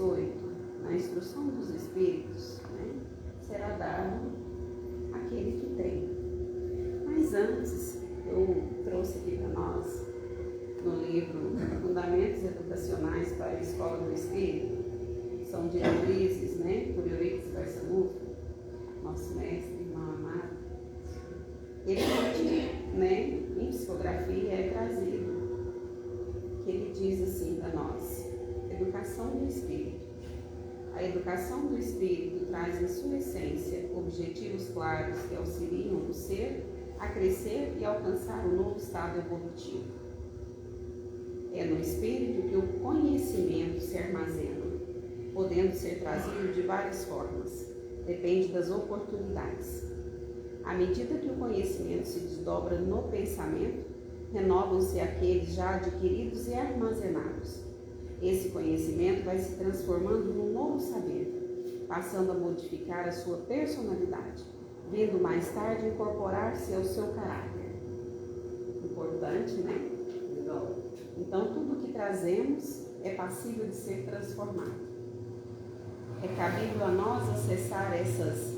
18, na instrução dos Espíritos, né, será dado àquele que tem. Mas antes, eu trouxe aqui para nós, no livro Fundamentos Educacionais para a Escola do Espírito, são diretrizes, né, por Euripides Barçanufo, nosso mestre, irmão amado. Ele, né, em psicografia é trazido, que ele diz assim para nós: educação do espírito. A educação do espírito traz em sua essência objetivos claros que auxiliam o ser a crescer e alcançar um novo estado evolutivo. É no espírito que o conhecimento se armazena, podendo ser trazido de várias formas, depende das oportunidades. À medida que o conhecimento se desdobra no pensamento, renovam-se aqueles já adquiridos e armazenados. Esse conhecimento vai se transformando num novo saber, passando a modificar a sua personalidade, vindo mais tarde incorporar-se ao seu caráter. Importante, né? Então, tudo que trazemos é passível de ser transformado. É cabível a nós acessar essas,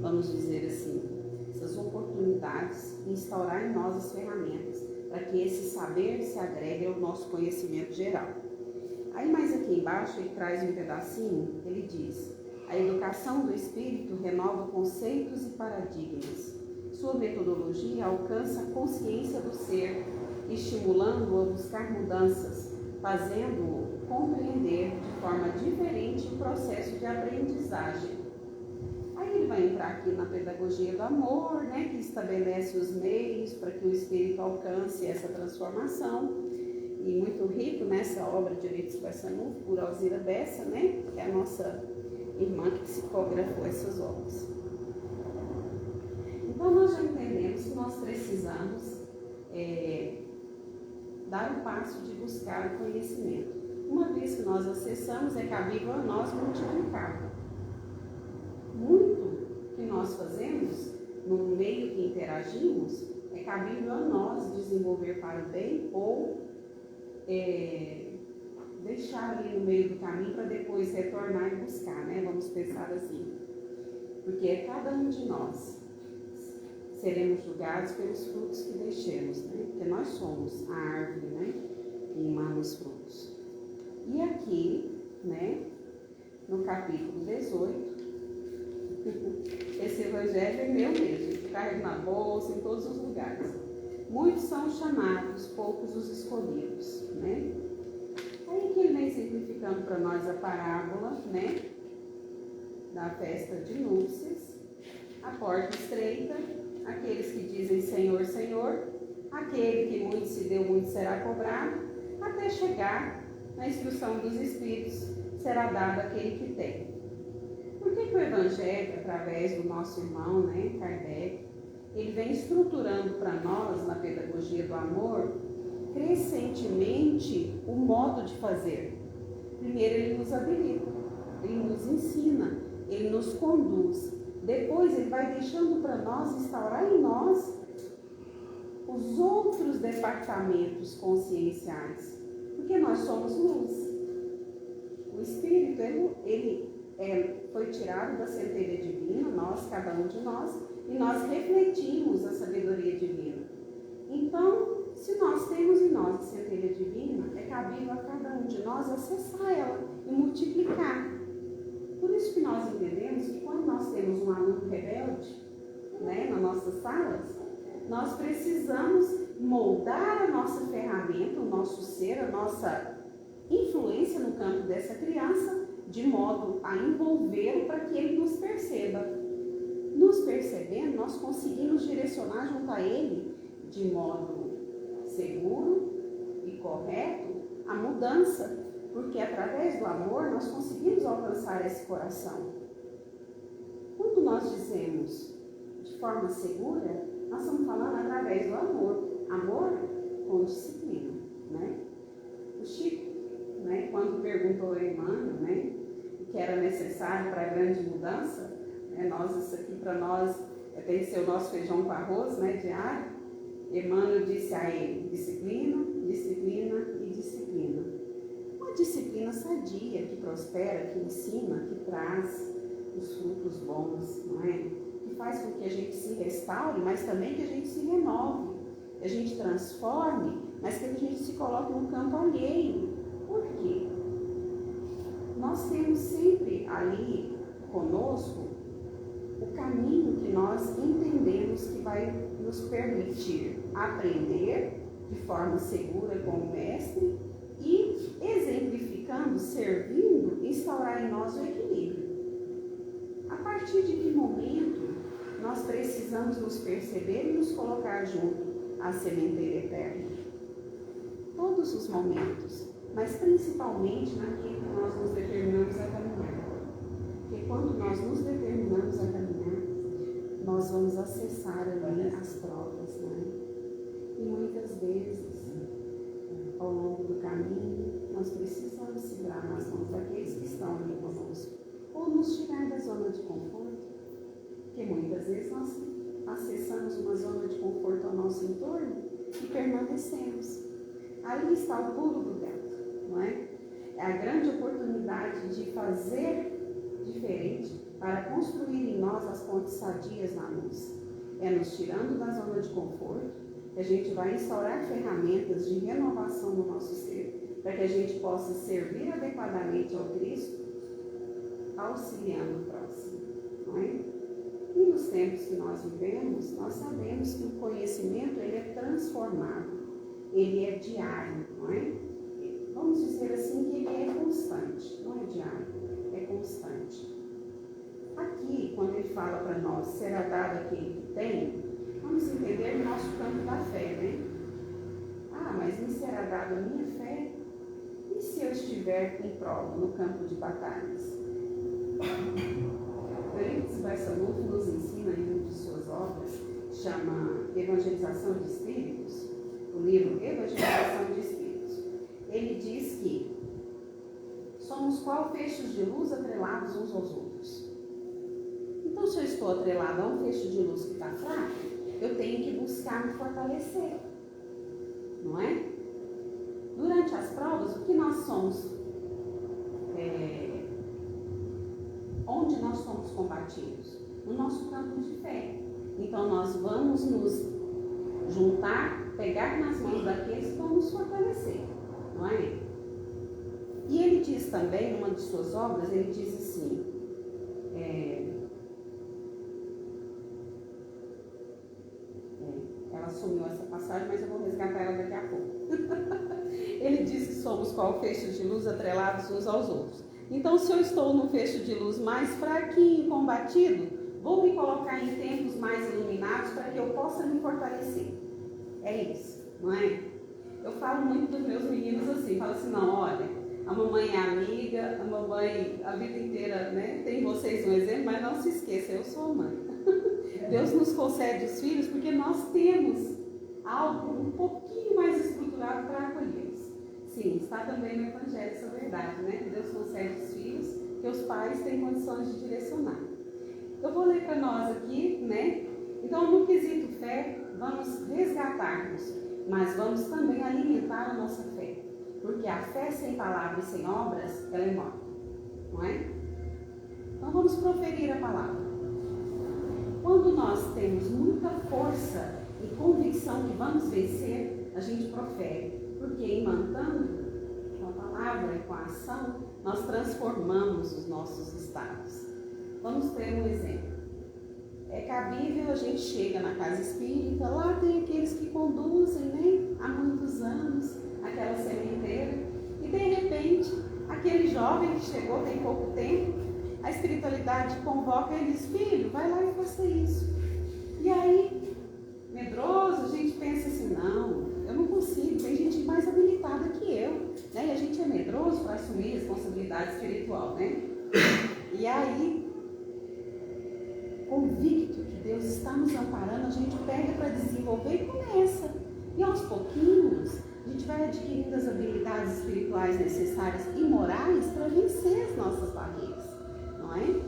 vamos dizer assim, essas oportunidades e instaurar em nós as ferramentas para que esse saber se agregue ao nosso conhecimento geral. Aí mais aqui embaixo ele traz um pedacinho, ele diz: a educação do espírito renova conceitos e paradigmas. Sua metodologia alcança a consciência do ser, estimulando-o a buscar mudanças, fazendo-o compreender de forma diferente o processo de aprendizagem. Aí ele vai entrar aqui na pedagogia do amor, né, que estabelece os meios para que o espírito alcance essa transformação. E muito rico nessa obra de Euripides Barçanufo, por Alzira Bessa, né, que é a nossa irmã que psicografou essas obras. Então nós já entendemos que nós precisamos dar o passo de buscar o conhecimento. Uma vez que nós acessamos, é cabível a nós multiplicar. Muito que nós fazemos no meio que interagimos, é cabível a nós desenvolver para o bem ou deixar ali no meio do caminho para depois retornar e buscar, né? Vamos pensar assim. Porque cada um de nós seremos julgados pelos frutos que deixemos, né? Porque nós somos a árvore, né, que emana os frutos. E aqui, né, no capítulo 18, esse evangelho é meu mesmo, carrego na bolsa, em todos os lugares. Muitos são os chamados, poucos os escolhidos, né? Aí que ele vem simplificando para nós a parábola, né, da festa de núpcias, a porta estreita, aqueles que dizem Senhor, Senhor, aquele que muito se deu, muito será cobrado, até chegar na instrução dos Espíritos, será dado àquele que tem. Por que o Evangelho, através do nosso irmão, né, Kardec, ele vem estruturando para nós, na pedagogia do amor, crescentemente o modo de fazer? Primeiro ele nos habilita, ele nos ensina, ele nos conduz. Depois ele vai deixando para nós, instaurar em nós os outros departamentos conscienciais, porque nós somos luz. O Espírito, ele foi tirado da centelha divina, nós, cada um de nós, e nós refletimos a sabedoria divina. Então, se nós temos em nós a centelha divina, é cabível a cada um de nós acessar ela e multiplicar. Por isso que nós entendemos que quando nós temos um aluno rebelde, né, nas nossas salas, nós precisamos moldar a nossa ferramenta, o nosso ser, a nossa influência no campo dessa criança, de modo a envolvê-lo para que ele nos perceba. Nos percebendo, nós conseguimos direcionar junto a ele, de modo seguro e correto, a mudança, porque através do amor nós conseguimos alcançar esse coração. Quando nós dizemos de forma segura, nós estamos falando através do amor. Amor com disciplina, né? O Chico, né, quando perguntou a Emmanuel, né, o que era necessário para a grande mudança, né, isso aqui para nós tem que ser o nosso feijão com arroz, né, diário. Emmanuel disse a ele: disciplina, disciplina e disciplina. Uma disciplina sadia, que prospera, que ensina, que traz os frutos bons, não é? Que faz com que a gente se restaure, mas também que a gente se renove, que a gente transforme, mas que a gente se coloque no campo alheio. Por quê? Nós temos sempre ali conosco o caminho que nós entendemos que vai nos permitir aprender de forma segura com o Mestre e, exemplificando, servindo, instaurar em nós o equilíbrio. A partir de que momento nós precisamos nos perceber e nos colocar junto à sementeira eterna? Todos os momentos, mas principalmente naquilo que nós nos determinamos a caminhar. Porque quando nós nos determinamos a caminhar, nós vamos acessar ali as provas, né? E muitas vezes, ao longo do caminho, nós precisamos segurar nas mãos daqueles que estão ali conosco, ou nos tirar da zona de conforto, porque muitas vezes nós acessamos uma zona de conforto ao nosso entorno e permanecemos. Ali está o pulo do gato, não é? É a grande oportunidade de fazer diferente para construir em nós as pontes sadias na luz. É nos tirando da zona de conforto que a gente vai instaurar ferramentas de renovação no nosso ser, para que a gente possa servir adequadamente ao Cristo, auxiliando o próximo, não é? E nos tempos que nós vivemos, nós sabemos que o conhecimento ele é transformado, ele é diário, não é? Vamos dizer assim que ele é constante, não é diário, é constante. Aqui, quando ele fala para nós, será dado aquele que tem, vamos entender o nosso campo da fé, né? Ah, mas me será dado a minha fé? E se eu estiver em prova, no campo de batalhas? Eurípides Barçanufo nos ensina em uma de suas obras, chama Evangelização de Espíritos, o livro Evangelização de Espíritos. Ele diz que somos qual feixes de luz atrelados uns aos outros. Então, se eu estou atrelado a um feixe de luz que está fraco, eu tenho que buscar me fortalecer, não é? Durante as provas, o que nós somos, onde nós somos combatidos? No nosso campo de fé. Então, nós vamos nos juntar, pegar nas mãos daqueles que vão nos fortalecer, não é? E ele diz também, numa de suas obras, ele diz assim, ela sumiu essa passagem, mas eu vou resgatar ela daqui a pouco. Ele diz que somos qual feixes de luz atrelados uns aos outros. Então, se eu estou num feixe de luz mais fraquinho, combatido, vou me colocar em tempos mais iluminados para que eu possa me fortalecer. É isso, não é? Eu falo muito dos meus meninos assim, falo assim, não, olha, a mamãe é amiga, a mamãe a vida inteira, né, tem vocês um exemplo, mas não se esqueça, eu sou a mãe. Deus nos concede os filhos porque nós temos algo um pouquinho mais estruturado para acolhê-los. Sim, está também no Evangelho essa verdade, né? Deus concede os filhos que os pais têm condições de direcionar. Eu vou ler para nós aqui, né? Então, no quesito fé, vamos resgatar-nos, mas vamos também alimentar a nossa fé. Porque a fé sem palavras e sem obras, ela é morta, não é? Então, vamos proferir a palavra. Quando nós temos muita força e convicção que vamos vencer, a gente profere. Porque imantando com a palavra e com a ação, nós transformamos os nossos estados. Vamos ter um exemplo. É cabível, a gente chega na casa espírita, lá tem aqueles que conduzem, né, há muitos anos, aquela sementeira, e de repente, aquele jovem que chegou tem pouco tempo, a espiritualidade convoca ele e diz, filho, vai lá e faça isso. E aí, medroso, a gente pensa assim, não, eu não consigo, tem gente mais habilitada que eu, né? E a gente é medroso para assumir responsabilidade espiritual, né? E aí, convicto que Deus está nos amparando, a gente pega para desenvolver e começa. E aos pouquinhos, a gente vai adquirindo as habilidades espirituais necessárias e morais para vencer as nossas barreiras, não é?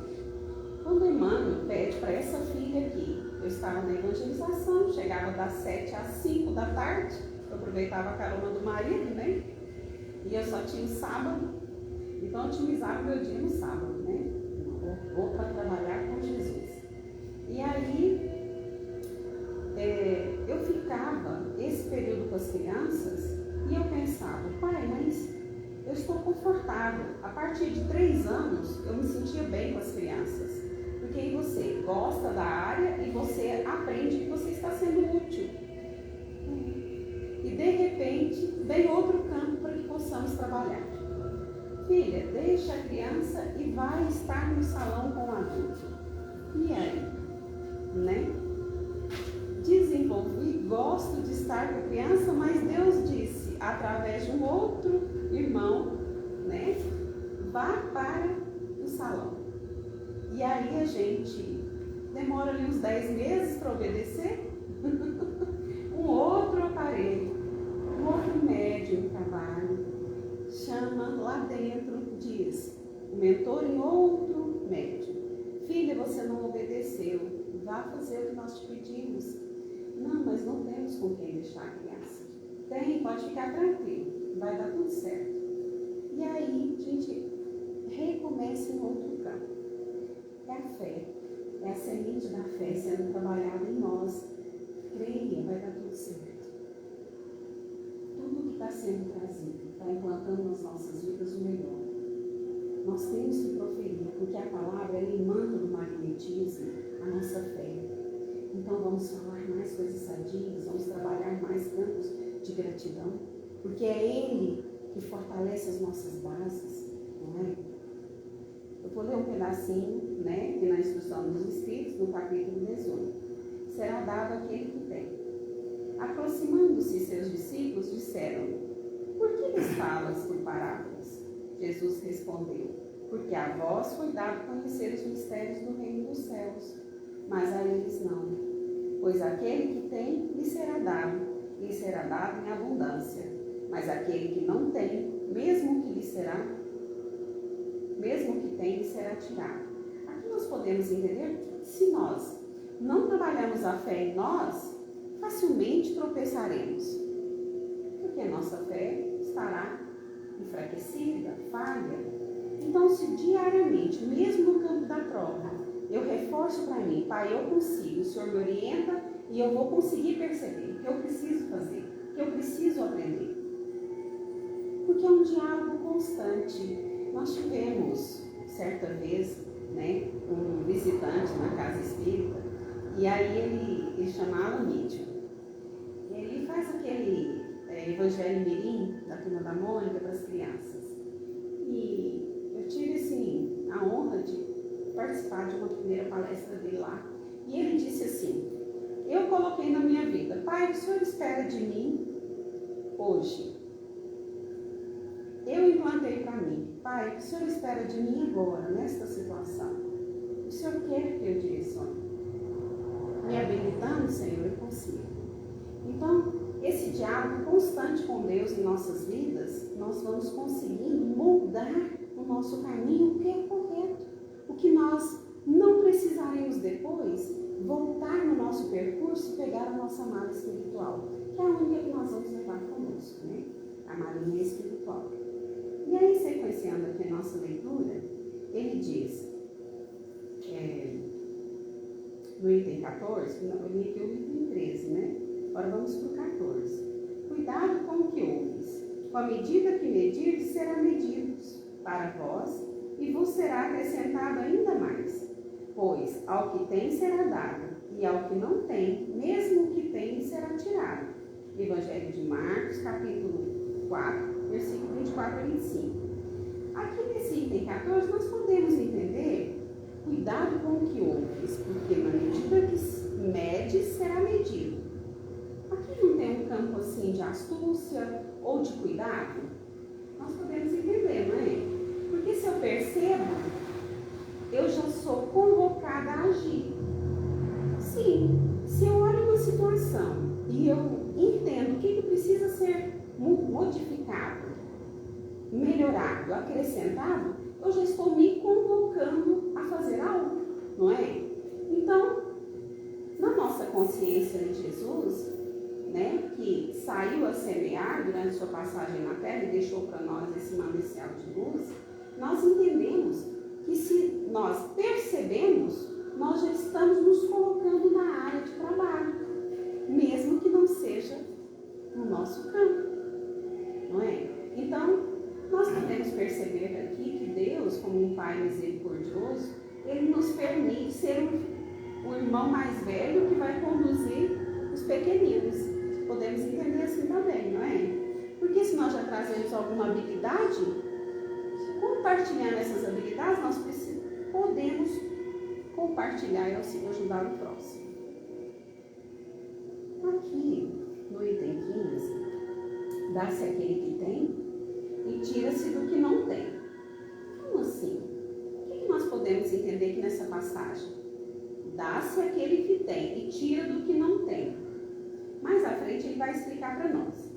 Quando Emmanuel pede para essa filha aqui, eu estava na evangelização, chegava das 7 às 5 da tarde, eu aproveitava a carona do marido, né? E eu só tinha o sábado, então eu otimizava o meu dia no sábado, né? Vou para trabalhar com Jesus. E aí, eu ficava esse período com as crianças e eu pensava, pai, mas eu estou confortável. A partir de 3 anos, eu me sentia bem com as crianças. Porque aí você gosta da área e você aprende que você está sendo útil. E de repente, vem outro campo para que possamos trabalhar. Filha, deixa a criança e vai estar no salão com o adulto. E aí? Né? Desenvolvi, gosto de estar com a criança, mas Deus disse, através de um outro irmão, né? Vá para o salão. E aí a gente demora ali uns 10 meses para obedecer. Um outro aparelho, um outro médium em trabalho, chama lá dentro, diz, o mentor em outro médium. Filha, você não obedeceu, vá fazer o que nós te pedimos. Não, mas não temos com quem deixar a criança. Tem, pode ficar tranquilo, vai dar tudo certo. E aí a gente recomeça em outro campo. É a fé, é a semente da fé sendo trabalhada em nós. Creia, vai dar tudo certo. Tudo que está sendo trazido está implantando nas nossas vidas o melhor. Nós temos que proferir, porque a palavra ela emana do magnetismo a nossa fé. Então vamos falar mais coisas sadias, vamos trabalhar mais campos de gratidão, porque é Ele que fortalece as nossas bases, não é? Eu vou ler um pedacinho, né, que na instrução dos Espíritos, no capítulo 18. Será dado àquele que tem. Aproximando-se seus discípulos, disseram-lhe, por que lhes falas por parábolas? Jesus respondeu, porque a vós foi dado conhecer os mistérios do reino dos céus, mas a eles não. Pois aquele que tem, lhe será dado em abundância. Mas aquele que não tem, mesmo que tem, lhe será tirado. Aqui nós podemos entender que se nós não trabalhamos a fé em nós, facilmente tropeçaremos. Porque a nossa fé estará enfraquecida, falha. Então, se diariamente, mesmo no campo da prova, eu reforço para mim, pai, eu consigo, o Senhor me orienta e eu vou conseguir perceber o que eu preciso fazer, o que eu preciso aprender. Porque é um diálogo constante. Nós tivemos, certa vez, né, um visitante na casa espírita, e aí ele chamava Mídio. Ele faz aquele Evangelho Mirim, da Turma da Mônica, para as crianças. E eu tive, assim, a honra de participar de uma primeira palestra dele lá. E ele disse assim, eu coloquei na minha vida, pai, o Senhor espera de mim hoje. Eu implantei para mim, pai, o que o Senhor espera de mim agora, nesta situação? O Senhor quer que eu direcione. Me habilitando, Senhor, eu consigo. Então, esse diálogo constante com Deus em nossas vidas, nós vamos conseguindo moldar o nosso caminho, o que é correto. O que nós não precisaremos depois voltar no nosso percurso e pegar a nossa mala espiritual, que é a única que nós vamos levar conosco, né? A malinha espiritual. E aí, sequenciando aqui a nossa leitura, ele diz, no item 14, eu li aqui o item 13, né? Agora vamos para o 14. Cuidado com o que ouves. Com a medida que medir, será medido para vós e vos será acrescentado ainda mais. Pois ao que tem será dado, e ao que não tem, mesmo o que tem, será tirado. Evangelho de Marcos, capítulo 4, versículo 24 a 25. Aqui nesse item 14, nós podemos entender, cuidado com o que ouves, porque na medida que medes, será medido. Aqui não tem um campo assim de astúcia ou de cuidado? Nós podemos entender, não é? Porque se eu percebo, eu já sou convocada a agir. Sim, se eu olho uma situação e eu entendo o que precisa ser modificado, melhorado, acrescentado, eu já estou me convocando a fazer algo, não é? Então, na nossa consciência de Jesus, né, que saiu saiu a semear durante sua passagem na terra e deixou para nós esse manancial de luz, nós entendemos que se nós percebemos, nós já estamos nos colocando na área de trabalho, mesmo que não seja no nosso campo, não é? Então, nós podemos perceber aqui que Deus, como um Pai misericordioso, Ele nos permite ser o irmão mais velho que vai conduzir os pequeninos. Podemos entender assim também, não é? Porque se nós já trazemos alguma habilidade, compartilhando essas habilidades, nós podemos compartilhar e ajudar o próximo. Aqui, no item 15, dá-se aquele que tem e tira-se do que não tem. Como assim? O que nós podemos entender aqui nessa passagem? Dá-se aquele que tem e tira do que não tem. Mais à frente ele vai explicar para nós.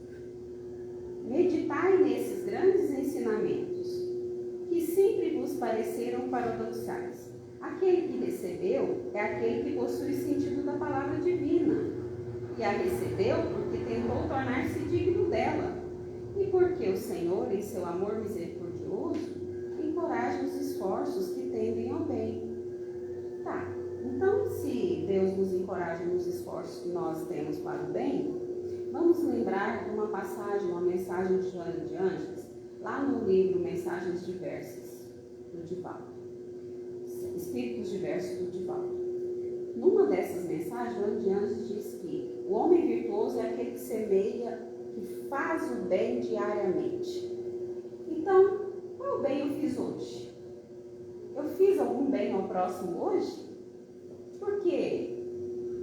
Meditai nesses grandes ensinamentos, que sempre vos pareceram paradoxais. Aquele que recebeu é aquele que possui o sentido da palavra divina, e a recebeu porque tentou tornar-se digno dela, e porque o Senhor, em seu amor misericordioso, encoraja os esforços que tendem ao bem. Tá, então se Deus nos encoraja nos esforços que nós temos para o bem, vamos lembrar de uma passagem, uma mensagem de Joana de Ângeles, lá no livro Mensagens Diversas, do Divaldo. Espíritos Diversos do Divaldo. Numa dessas mensagens, Joana de Ângeles diz que o homem virtuoso é aquele que semeia, que faz o bem diariamente. Então, qual bem eu fiz hoje? Eu fiz algum bem ao próximo hoje? Porque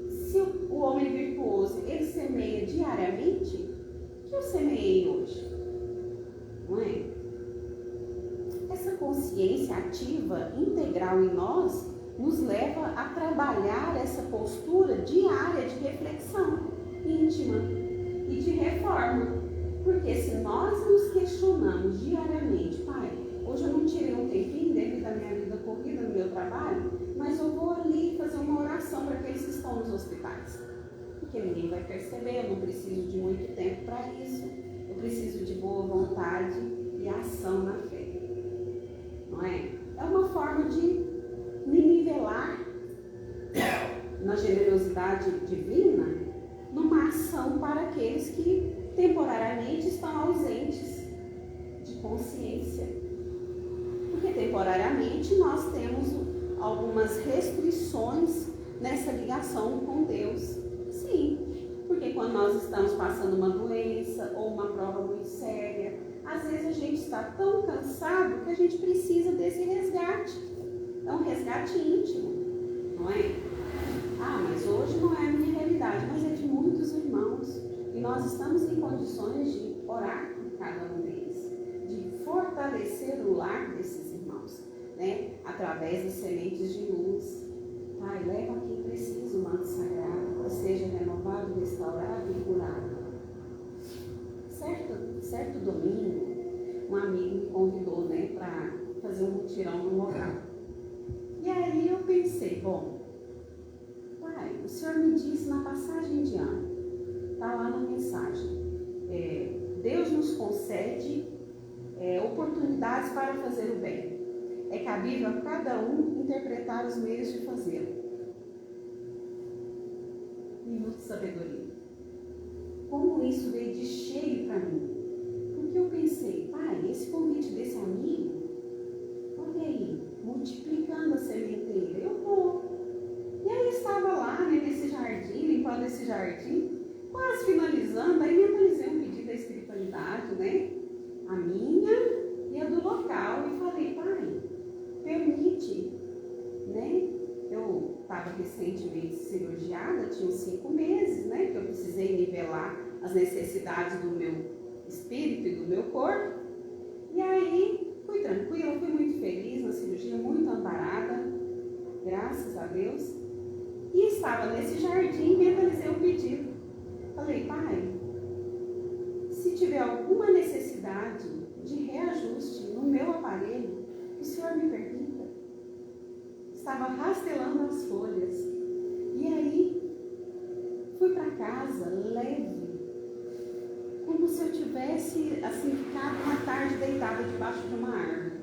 se o homem virtuoso, ele semeia diariamente, o que eu semeei hoje? Não é? Essa consciência ativa, integral em nós, nos leva a trabalhar essa postura diária de reflexão íntima e de reforma. Porque se nós nos questionamos diariamente, pai, hoje eu não tirei um tempinho devido à minha vida corrida no meu trabalho, mas eu vou ali fazer uma oração para aqueles que estão nos hospitais. Porque ninguém vai perceber, eu não preciso de muito tempo para isso. Eu preciso de boa vontade e ação na fé. Não é? É uma forma de me nivelar na generosidade divina numa ação para aqueles que temporariamente estão ausentes de consciência. Porque temporariamente nós temos algumas restrições nessa ligação com Deus. Sim, porque quando nós estamos passando uma doença ou uma prova muito séria, às vezes a gente está tão cansado que a gente precisa desse resgate. É um resgate íntimo, não é? Ah, mas hoje não é a minha realidade, mas é de muitos irmãos. E nós estamos em condições de orar por cada um deles, de fortalecer o lar desses irmãos, né? Através das sementes de luz. Pai, leva a quem precisa o manto sagrado, que seja renovado, restaurado e curado. Certo domingo, um amigo me convidou, né, para fazer um mutirão no local. E aí eu pensei, bom, pai, o Senhor me disse na passagem de ano, está lá na mensagem, Deus nos concede oportunidades para fazer o bem. É cabível a cada um interpretar os meios de fazê-lo. Minuto de sabedoria. Como isso veio de cheio para mim? Porque eu pensei, pai, esse convite desse amigo, olha aí, multiplicando a sementeira, eu vou. E aí eu estava lá, né, nesse jardim, limpando esse jardim, quase finalizando, aí mentalizei um pedido da espiritualidade, né, a minha e a do local, e falei, pai, permite, né, eu estava recentemente cirurgiada, tinha uns 5 meses, né, que eu precisei nivelar as necessidades do meu espírito e do meu corpo, e aí fui tranquila, fui muito feliz na cirurgia, muito amparada, graças a Deus, e estava nesse jardim e mentalizei um pedido. Falei, pai, se tiver alguma necessidade de reajuste no meu aparelho, o Senhor me permita. Estava rastelando as folhas. E aí, fui para casa leve, como se eu tivesse assim, ficado uma tarde deitada debaixo de uma árvore.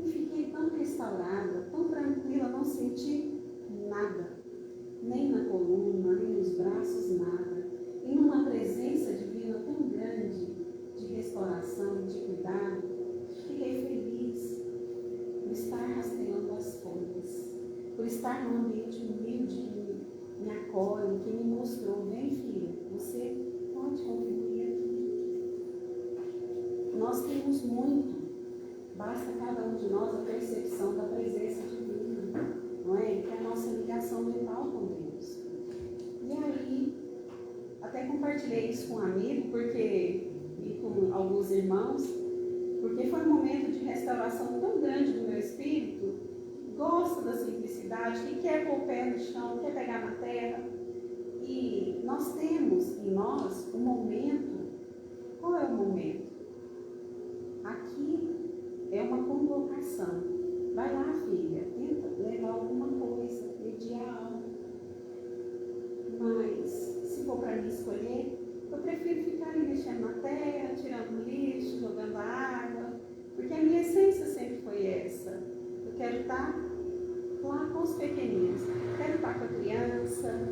E fiquei tão restaurada, tão tranquila, não senti nada. Nem na coluna, nem nos braços, nada. E numa presença divina tão grande, de restauração, de cuidado, fiquei feliz por estar rastreando as folhas, por estar num ambiente humilde que me acolhe, que me mostrou, vem filha, você pode contribuir aqui. Nós temos muito, basta cada um de nós a percepção da presença divina, não é? Que é a nossa ligação mental com Deus. E aí, até compartilhei isso com um amigo, e com alguns irmãos, porque foi um momento de restauração tão grande do meu espírito, gosta da simplicidade, que quer pôr o pé no chão, quer pegar na terra. E nós temos em nós um momento. Qual é o momento? Aqui é uma convocação. Vai lá, filha, tenta levar alguma coisa, mediar algo. Mas, se for para mim escolher, eu prefiro ficar ali mexendo na terra, tirando lixo, jogando água, porque a minha essência sempre foi essa. Eu quero estar lá com os pequeninos, quero estar com a criança.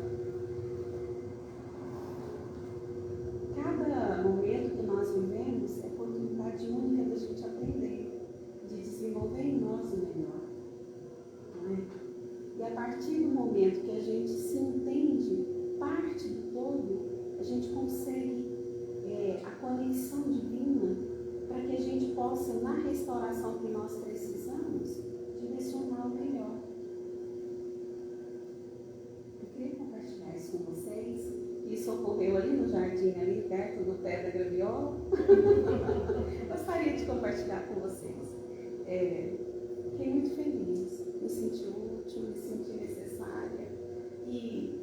Cada momento que nós vivemos é oportunidade única da gente aprender, de desenvolver em nós o melhor. Não é? E a partir do momento que a gente se entende parte do todo, a gente consegue a conexão divina para que a gente possa, na restauração que nós precisamos, direcionar o melhor. Eu queria compartilhar isso com vocês. Isso ocorreu ali no jardim, ali perto do pé da graviola. Gostaria de compartilhar com vocês. Fiquei muito feliz, me senti útil, me senti necessária e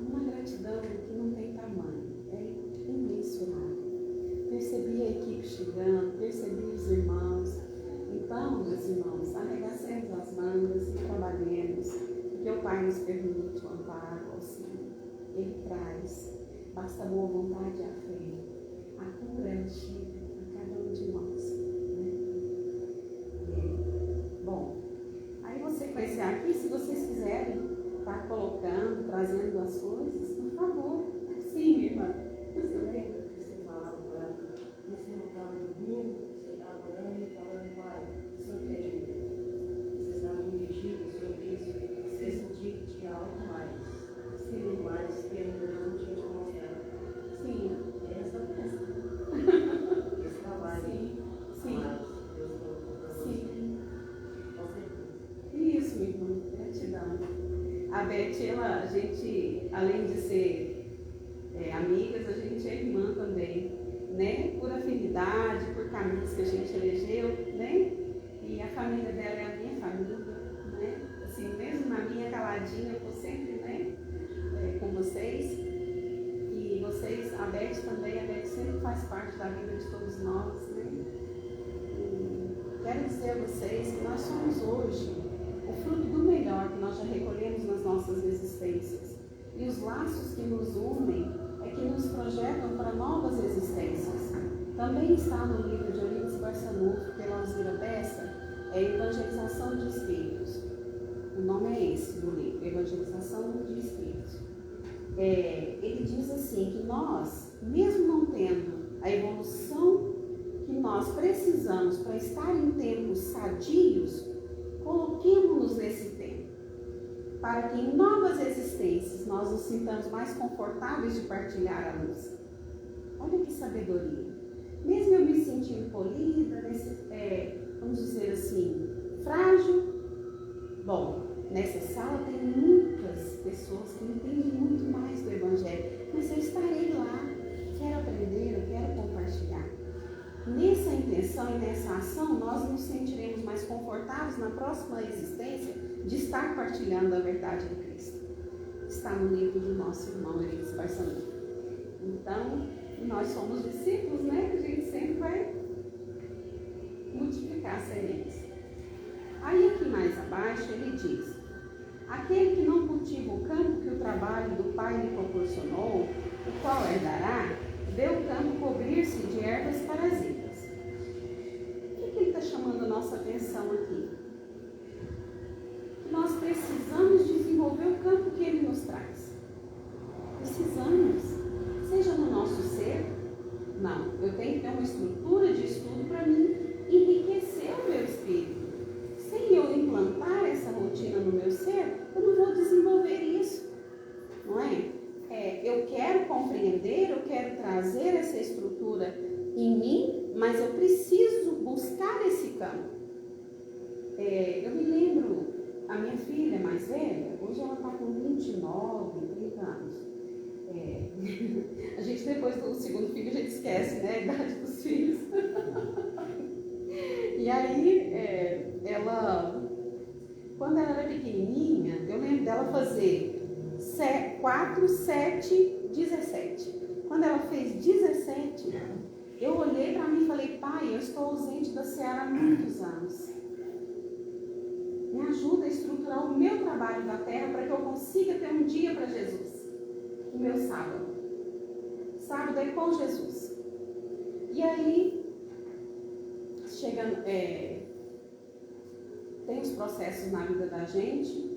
uma gratidão que não tem tamanho, é imensurável. Percebi a equipe chegando, percebi os irmãos. Então, meus irmãos, arregacemos as mangas e trabalhemos, porque o Pai nos permite o amparo, o auxílio. Ele traz, basta a boa vontade e a fé. A cura ela chega a cada um de nós. Né? Bom, aí você conhecer aqui, se vocês quiserem estar colocando, trazendo as coisas, por favor. Sim, irmã. Você lembra que você falava nesse local do domingo, você estava orando e falando, pai, o Senhor quer de mim. Vocês estavam dirigindo, o Senhor disse que vocês tinha algo mais. Sim, mais que ainda não tinha te mostrado. Sim. Essa peça. Esse trabalho. Sim. Sim. Deus colocou para você. Sim. Com certeza. Isso, minha irmã. Gratidão. A Beth, a gente, além de ser amigas, a gente é irmã também, né? Por afinidade, por caminhos que a gente elegeu, né? E a família dela é a minha família, né? Assim, mesmo na minha caladinha, eu estou sempre, né? Com vocês. E vocês, a Beth também, a Beth sempre faz parte da vida de todos nós, né? E quero dizer a vocês que nós somos hoje o fruto do melhor que nós já recolhemos nas nossas existências. E os laços que nos unem é que nos projetam para novas existências. Também está no livro de Eurípides Barçanufo, pela Alzira Bessa, Evangelização de Espíritos. O nome é esse do livro, Evangelização de Espíritos. Ele diz assim, que nós, mesmo não tendo a evolução que nós precisamos para estar em tempos sadios, coloquemos-nos nesse tempo, para que em novas existências nós nos sintamos mais confortáveis de partilhar a luz. Olha que sabedoria. Mesmo eu me sentindo polida, vamos dizer assim, frágil, bom, nessa sala tem muitas pessoas que entendem muito mais do Evangelho, mas eu estarei lá, quero aprender, eu quero compartilhar. Nessa intenção e nessa ação, nós nos sentiremos mais confortáveis na próxima existência de estar partilhando a verdade de Cristo. Está no livro do nosso irmão Eurípides Barçanufo. Então, nós somos discípulos, né? A gente sempre vai multiplicar sementes. Aí aqui mais abaixo ele diz: aquele que não cultiva o campo que o trabalho do Pai lhe proporcionou, o qual herdará, vê o campo cobrir-se de ervas parasitas. O que ele está chamando a nossa atenção aqui? Que nós precisamos desenvolver o campo que ele nos traz. Precisamos, seja no nosso ser. Não, eu tenho que ter uma estrutura de estudo para mim enriquecer o meu espírito. Sem eu implantar essa rotina no meu ser, eu não vou desenvolver isso, não é? Eu quero compreender, eu quero trazer essa estrutura em mim, mas eu preciso buscar esse campo. Eu me lembro, a minha filha mais velha, hoje ela está com 29, 30 anos. A gente depois do segundo filho, a gente esquece, né, a idade dos filhos. E aí, quando ela era pequenininha, eu lembro dela fazer 4, 7, 17. Quando ela fez 17, eu olhei para mim e falei: pai, eu estou ausente da Seara há muitos anos. Me ajuda a estruturar o meu trabalho da terra para que eu consiga ter um dia para Jesus. O meu sábado. Sábado é com Jesus. E aí, chegando, tem os processos na vida da gente.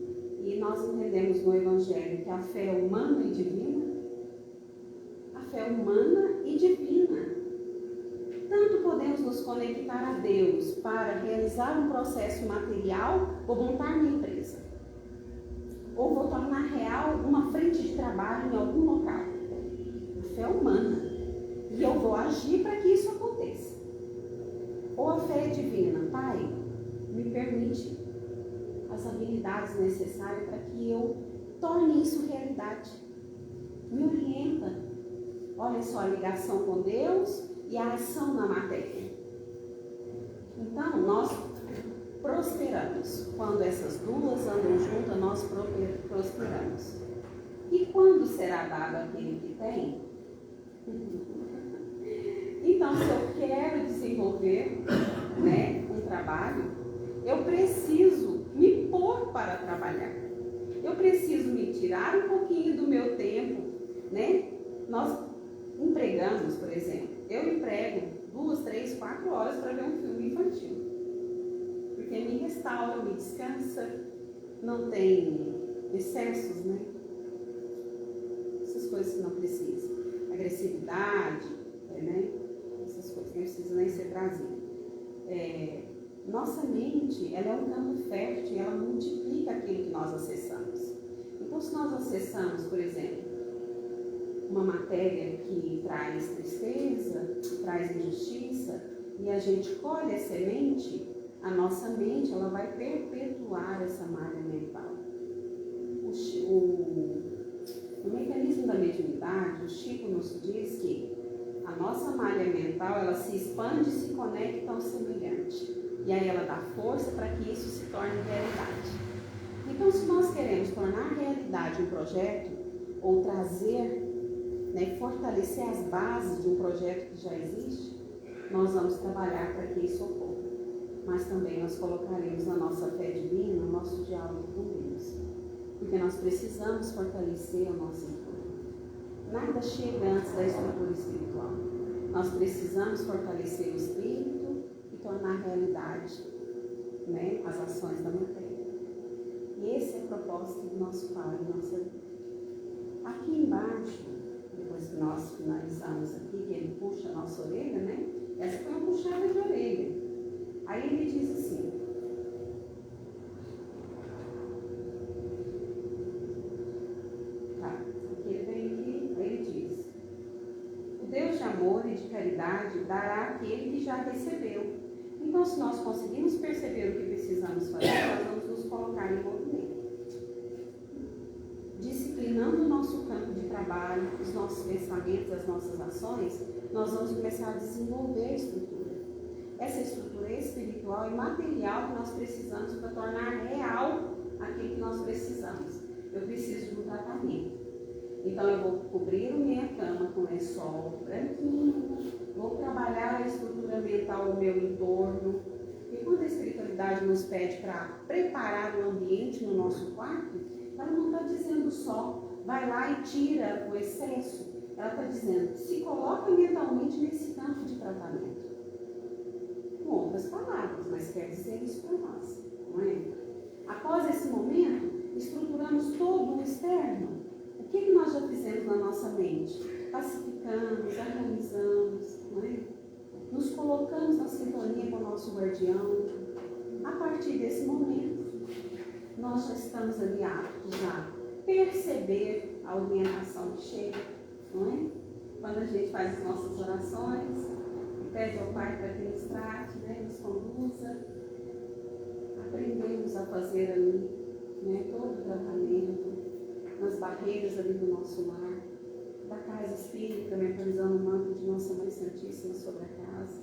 E nós entendemos no Evangelho que a fé é humana e divina. A fé é humana e divina. Tanto podemos nos conectar a Deus para realizar um processo material, vou montar minha empresa. Ou vou tornar real uma frente de trabalho em algum local. A fé é humana. E eu vou agir para que isso aconteça. Ou a fé é divina. Pai, me permite as habilidades necessárias para que eu torne isso realidade. Me orienta. Olha só a ligação com Deus e a ação na matéria. Então, nós prosperamos. Quando essas duas andam juntas, nós prosperamos. E quando será dado aquele que tem? Então, se eu quero desenvolver, um trabalho, eu preciso me pôr para trabalhar. Eu preciso me tirar um pouquinho do meu tempo, Nós empregamos, por exemplo, eu emprego 2, 3, 4 horas para ver um filme infantil. Porque me restaura, me descansa, não tem excessos, Essas coisas que não precisam. Agressividade, Essas coisas que não precisam nem ser trazidas. Nossa mente, ela é um campo fértil, ela multiplica aquilo que nós acessamos. Então, se nós acessamos, por exemplo, uma matéria que traz tristeza, que traz injustiça, e a gente colhe a semente, a nossa mente, ela vai perpetuar essa malha mental. No mecanismo da mediunidade, o Chico nos diz que a nossa malha mental, ela se expande e se conecta ao semelhante. E aí ela dá força para que isso se torne realidade. Então, se nós queremos tornar realidade um projeto, ou trazer, fortalecer as bases de um projeto que já existe, nós vamos trabalhar para que isso ocorra. Mas também nós colocaremos a nossa fé divina, o nosso diálogo com Deus. Porque nós precisamos fortalecer o nosso entorno. Nada chega antes da estrutura espiritual. Nós precisamos fortalecer o espírito e tornar realidade, as ações da matéria. E esse é o propósito do nosso Pai, nossa vida. Aqui embaixo, depois que nós finalizamos aqui, que ele puxa a nossa orelha, essa foi uma puxada de orelha. Aí ele diz assim: aqui ele vem aqui, aí ele diz: o Deus de amor e de caridade dará àquele que já recebeu. Então, se nós conseguirmos perceber o que precisamos fazer, nós vamos nos colocar em movimento. Disciplinando o nosso campo de trabalho, os nossos pensamentos, as nossas ações, nós vamos começar a desenvolver a estrutura. Essa estrutura espiritual e material que nós precisamos para tornar real aquilo que nós precisamos. Eu preciso de um tratamento. Então, eu vou cobrir a minha cama com lençol branquinho, vou trabalhar a estrutura mental do meu entorno. E quando a espiritualidade nos pede para preparar o ambiente no nosso quarto, ela não está dizendo só, vai lá e tira o excesso. ela está dizendo, se coloca mentalmente nesse campo de tratamento. Com outras palavras, mas quer dizer isso para nós, não é? Após esse momento, estruturamos todo o externo. O que nós já fizemos na nossa mente? Pacificamos, harmonizamos, não é? Nos colocamos na sintonia com o nosso guardião. A partir desse momento, nós já estamos ali aptos a perceber a orientação que chega, não é? Quando a gente faz as nossas orações, pede ao Pai para que nos trate, né, nos conduza, aprendemos a fazer ali, né, todo o tratamento, nas barreiras ali do nosso lar, da casa espírita, mentalizando o manto de Nossa Mãe Santíssima sobre a casa,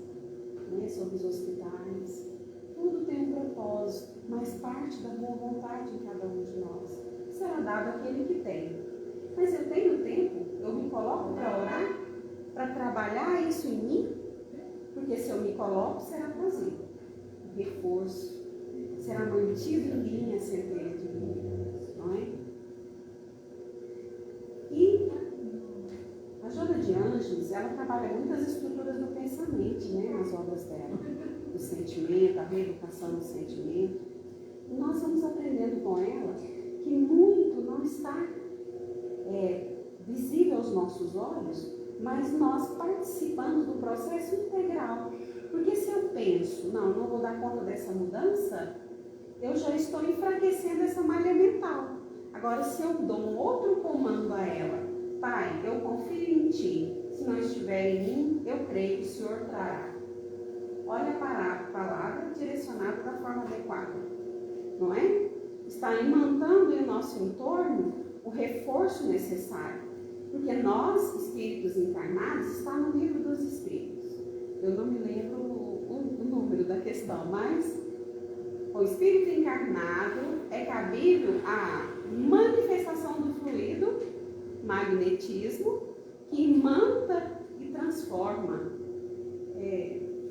né, sobre os hospitais. Tudo tem um propósito, mas parte da boa vontade em cada um de nós. Será dado àquele que tem. Mas eu tenho tempo, eu me coloco para orar, para trabalhar isso em mim, porque se eu me coloco, será trazido. Reforço, será mantido em linha a centelha divina, não é? E a Joana de Ângeles, ela trabalha muitas estruturas do pensamento, né, nas obras dela. Do sentimento, a reeducação do sentimento. E nós vamos aprendendo com ela que muito não está visível aos nossos olhos, mas nós participamos do processo integral. Porque se eu penso, não vou dar conta dessa mudança, eu já estou enfraquecendo essa malha mental. Agora, se eu dou um outro comando a ela, Pai, eu confio em Ti, se não estiver em mim, eu creio que o Senhor trará. Olha a palavra direcionada da forma adequada, não é? Está imantando em nosso entorno o reforço necessário, porque nós, espíritos encarnados, está no livro dos espíritos. Eu não me lembro o número da questão, mas o espírito encarnado é cabível à manifestação do fluido, magnetismo, que imanta e transforma.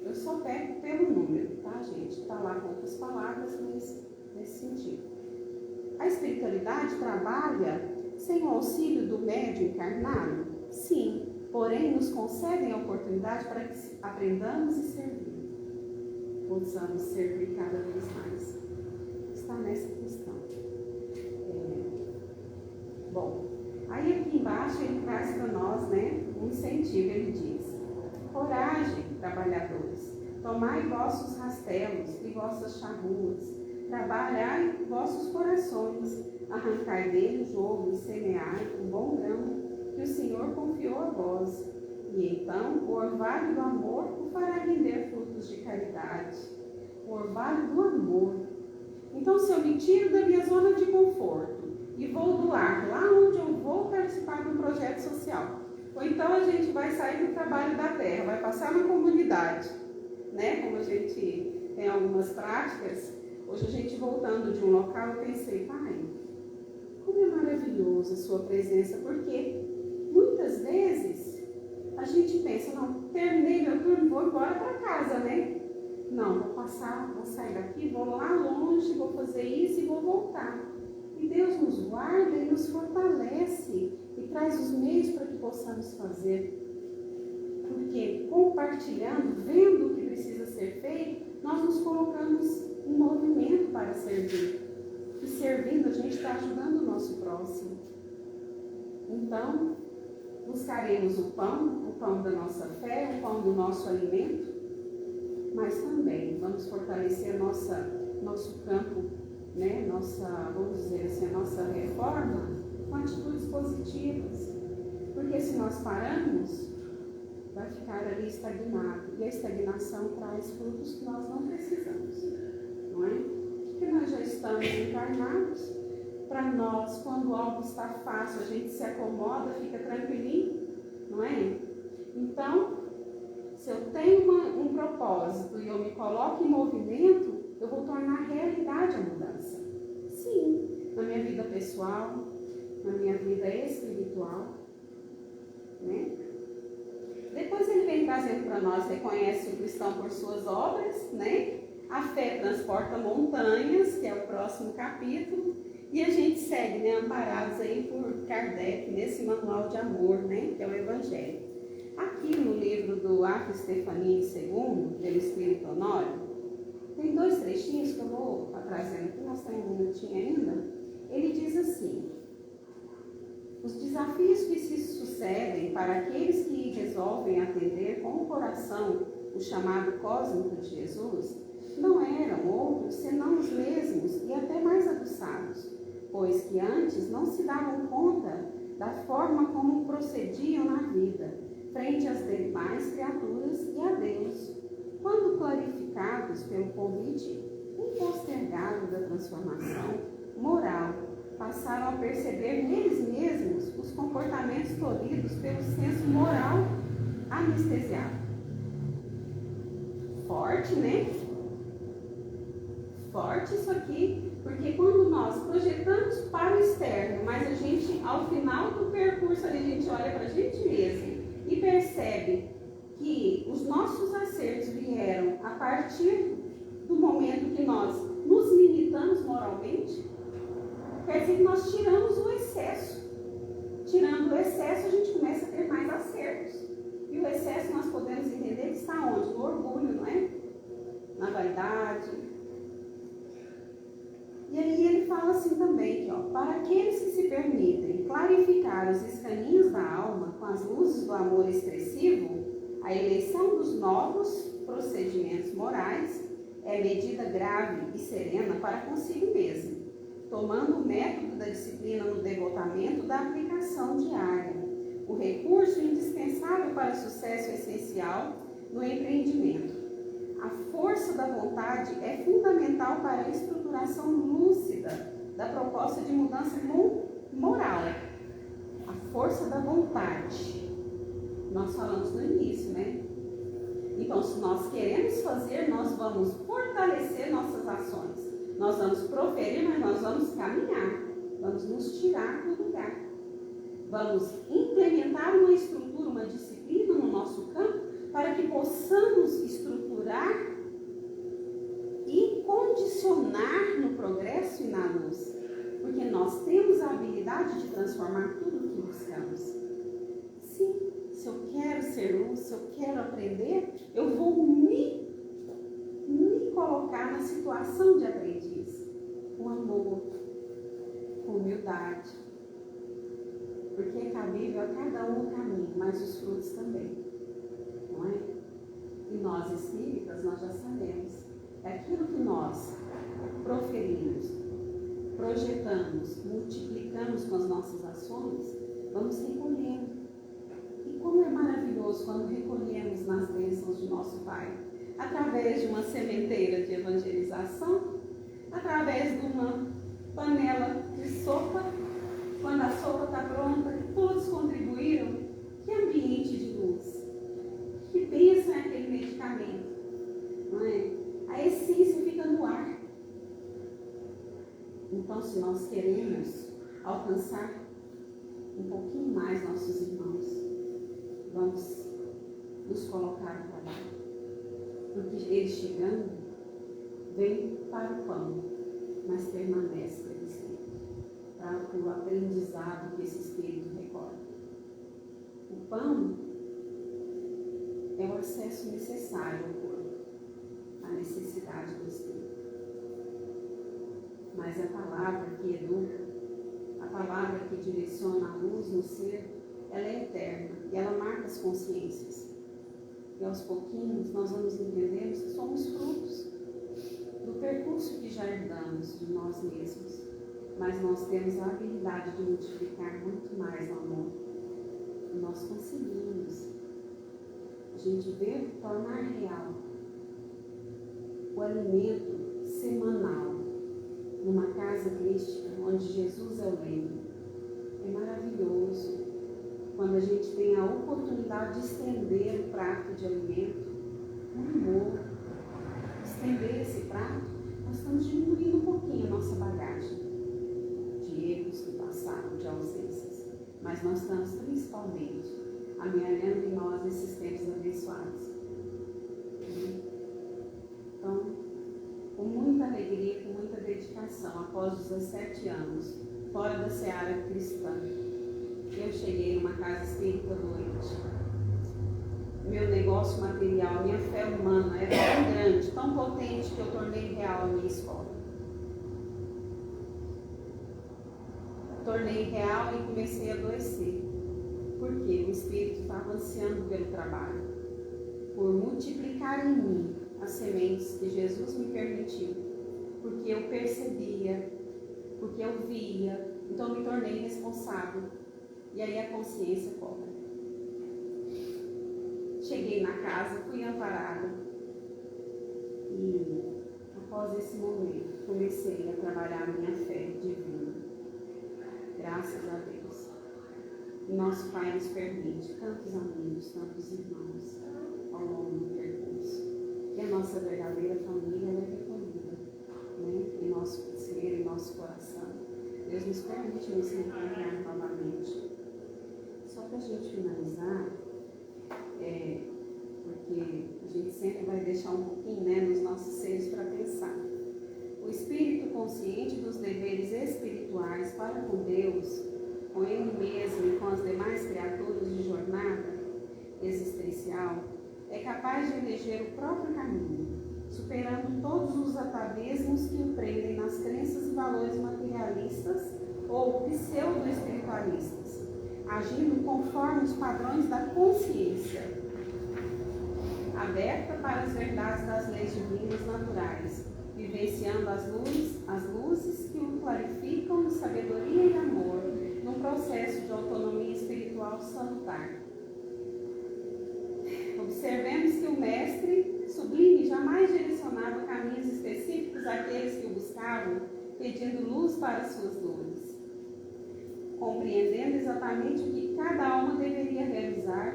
Eu só pego pelo número, tá, gente? Está lá com outras palavras, mas nesse sentido. A espiritualidade trabalha sem o auxílio do médium encarnado? Sim, porém nos concedem a oportunidade para que aprendamos e servir. Possamos servir cada vez mais. Está nessa questão. Bom, aí aqui embaixo ele traz para nós, né, um incentivo. Ele diz: coragem, trabalhadores, tomai vossos rastelos e vossas charruas, trabalhai vossos corações, arrancai dele o jogo e semeai o bom grão que o Senhor confiou a vós. E então o orvalho do amor o fará render frutos de caridade. O orvalho do amor. Então, se eu me tiro da minha zona de conforto e vou doar lá onde eu vou participar de um projeto social, ou então a gente vai sair do trabalho da terra, vai passar na comunidade, né? Como a gente tem algumas práticas. Hoje a gente voltando de um local, eu pensei, Pai, como é maravilhoso a sua presença, porque muitas vezes a gente pensa, não, terminei meu turno, vou embora para casa, né? Não, vou passar, vou sair daqui, vou lá longe, vou fazer isso e vou voltar. E Deus nos guarda e nos fortalece e traz os meios para que possamos fazer. Porque compartilhando, vendo o que precisa ser feito, nós nos colocamos em movimento para servir. E servindo, a gente está ajudando o nosso próximo. Então, buscaremos o pão da nossa fé, o pão do nosso alimento, mas também vamos fortalecer nosso campo, né? Vamos dizer assim, a nossa reforma com atitudes positivas. Porque se nós pararmos, vai ficar ali estagnado. E a estagnação traz frutos que nós não precisamos, não é? Porque nós já estamos encarnados. Para nós, quando algo está fácil, a gente se acomoda, fica tranquilinho, não é? Então, se eu tenho um propósito e eu me coloco em movimento, eu vou tornar realidade a mudança. Sim, na minha vida pessoal, na minha vida espiritual, né? Depois ele vem trazendo para nós, reconhece o cristão por suas obras, né? A fé transporta montanhas, que é o próximo capítulo. E a gente segue, né, amparados aí por Kardec, nesse manual de amor, né, que é o Evangelho. Aqui no livro do Arco Stefanini II, pelo Espírito Honório, tem 2 trechinhos que eu vou estar trazendo aqui, nós temos um minutinho ainda. Ele diz assim: os desafios que se sucedem para aqueles que resolvem atender com o coração o chamado cósmico de Jesus não eram outros senão os mesmos e até mais aguçados, pois que antes não se davam conta da forma como procediam na vida, frente às demais criaturas e a Deus, quando clarificados pelo convite impostergável da transformação moral, passaram a perceber neles mesmos os comportamentos tolhidos pelo senso moral anestesiado. Forte, né? Forte isso aqui, porque quando nós projetamos para o externo, mas a gente, ao final do percurso, a gente olha para a gente mesmo e percebe que os nossos acertos vieram a partir do momento que nós nos limitamos moralmente, quer dizer que nós tiramos o excesso. Tirando o excesso, a gente começa a ter mais acertos. E o excesso nós podemos entender que está onde? No orgulho, não é? Na vaidade. E aí ele fala assim também, que, para aqueles que se permitem clarificar os escaninhos da alma com as luzes do amor expressivo, a eleição dos novos procedimentos morais é medida grave e serena para consigo mesmo, tomando o método da disciplina no devotamento da aplicação diária, o recurso indispensável para o sucesso essencial no empreendimento. A força da vontade é fundamental para a estruturação lúcida da proposta de mudança moral. A força da vontade. Nós falamos no início, né? Então, se nós queremos fazer, nós vamos fortalecer nossas ações. Nós vamos proferir, mas nós vamos caminhar. Vamos nos tirar do lugar. Vamos implementar uma estrutura, uma disciplina no nosso campo para que possamos estruturar e condicionar no progresso e na luz. Porque nós temos a habilidade de transformar tudo o que buscamos. Sim, se eu quero ser luz, se eu quero aprender, eu vou me colocar na situação de aprendiz, com amor, com humildade, porque é cabível a cada um o caminho, mas os frutos também, não é? E nós espíritas, nós já sabemos, é aquilo que nós proferimos, projetamos, multiplicamos com as nossas ações, vamos recolhendo. E como é maravilhoso quando recolhemos nas bênçãos de nosso Pai, através de uma sementeira de evangelização, através de uma panela de sopa, quando a sopa está pronta, todos contribuíram. Que ambiente de luz, que bênção é aquele medicamento, não é? A essência fica no ar. Então, se nós queremos alcançar um pouquinho mais nossos irmãos, vamos nos colocar no trabalho. Porque ele chegando, vem para o pão, mas permanece para ele sempre, para o aprendizado que esse Espírito recorda. O pão é o acesso necessário ao corpo, a necessidade do Espírito. Mas a palavra que educa, a palavra que direciona a luz no ser, ela é eterna e ela marca as consciências. E aos pouquinhos nós vamos entendendo que somos frutos do percurso que já herdamos de nós mesmos. Mas nós temos a habilidade de multiplicar muito mais o amor. E nós conseguimos. A gente vê tornar real o alimento semanal numa casa mística onde Jesus é o leme. É maravilhoso quando a gente tem a oportunidade de estender o prato de alimento com amor. Estender esse prato, nós estamos diminuindo um pouquinho a nossa bagagem de erros do passado, de ausências. Mas nós estamos principalmente amealhando em nós esses tempos abençoados. Então, com muita alegria, com muita dedicação, após aos 17 anos, fora da seara cristã. Eu cheguei numa casa espírita doente. Meu negócio material, minha fé humana era tão grande, tão potente, que eu tornei real a minha escola. Tornei real e comecei a adoecer. Porque o Espírito estava ansiando pelo trabalho, por multiplicar em mim as sementes que Jesus me permitiu, porque eu percebia, porque eu via, então me tornei responsável. E aí a consciência cobra. Cheguei na casa, fui amparada e após esse momento comecei a trabalhar a minha fé divina. Graças a Deus. E nosso Pai nos permite tantos amigos, tantos irmãos ao longo do percurso. E a nossa verdadeira família é recolhida, né? Em nosso ser, em nosso coração. Deus nos permite nos encontrar novamente. Só para a gente finalizar, porque a gente sempre vai deixar um pouquinho, né, nos nossos seres para pensar. O espírito consciente dos deveres espirituais para com Deus, com ele mesmo e com as demais criaturas de jornada existencial, é capaz de eleger o próprio caminho, superando todos os atavismos que o prendem nas crenças e valores materialistas ou pseudo-espiritualistas, agindo conforme os padrões da consciência, aberta para as verdades das leis divinas naturais, vivenciando as luzes que o clarificam de sabedoria e amor, num processo de autonomia espiritual salutar. Observemos que o Mestre sublime jamais direcionava caminhos específicos àqueles que o buscavam, pedindo luz para suas dores. Compreendendo exatamente o que cada alma deveria realizar,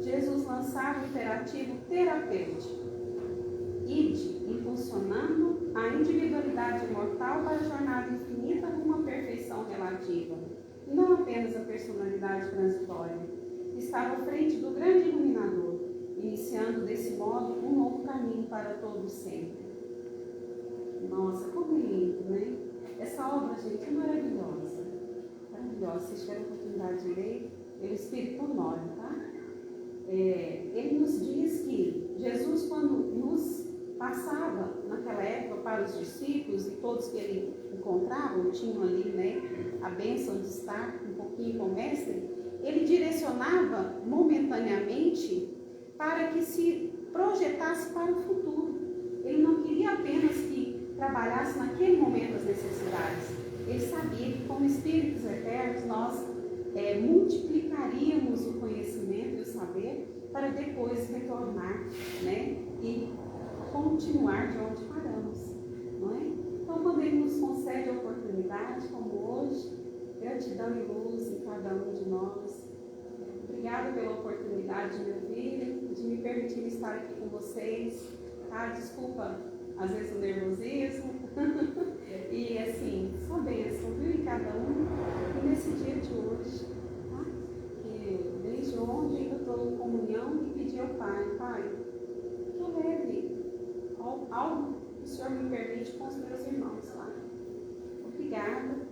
Jesus lançava o imperativo terapêutico: ide, impulsionando a individualidade mortal para a jornada infinita rumo à perfeição relativa, e não apenas a personalidade transitória. Estava à frente do grande iluminador, iniciando desse modo um novo caminho para todo sempre. Nossa, como é lindo, né? Essa obra, gente, é maravilhosa. Maravilhosa. Se tiver a oportunidade de ler, é o Espírito honora, tá? Ele nos diz que Jesus, quando nos passava naquela época para os discípulos e todos que ele encontrava, tinham ali, né, a bênção de estar um pouquinho com o Mestre, ele direcionava momentaneamente para que se projetasse para o futuro. Ele não queria apenas que trabalhasse naquele momento as necessidades. Ele sabia que, como espíritos eternos, nós multiplicaríamos o conhecimento e o saber para depois retornar, né, e continuar de onde paramos, não é? Então, quando ele nos concede a oportunidade, como hoje, gratidão e luz em cada um de nós. Obrigada pela oportunidade de me ouvir, de me permitir estar aqui com vocês, tá? Desculpa, às vezes, o nervosismo. E assim, só bênção, viu, em cada um. E nesse dia de hoje, tá? Que desde ontem eu estou em comunhão e pedi ao Pai, que eu leve algo que o Senhor me permite com os meus irmãos lá. Obrigada.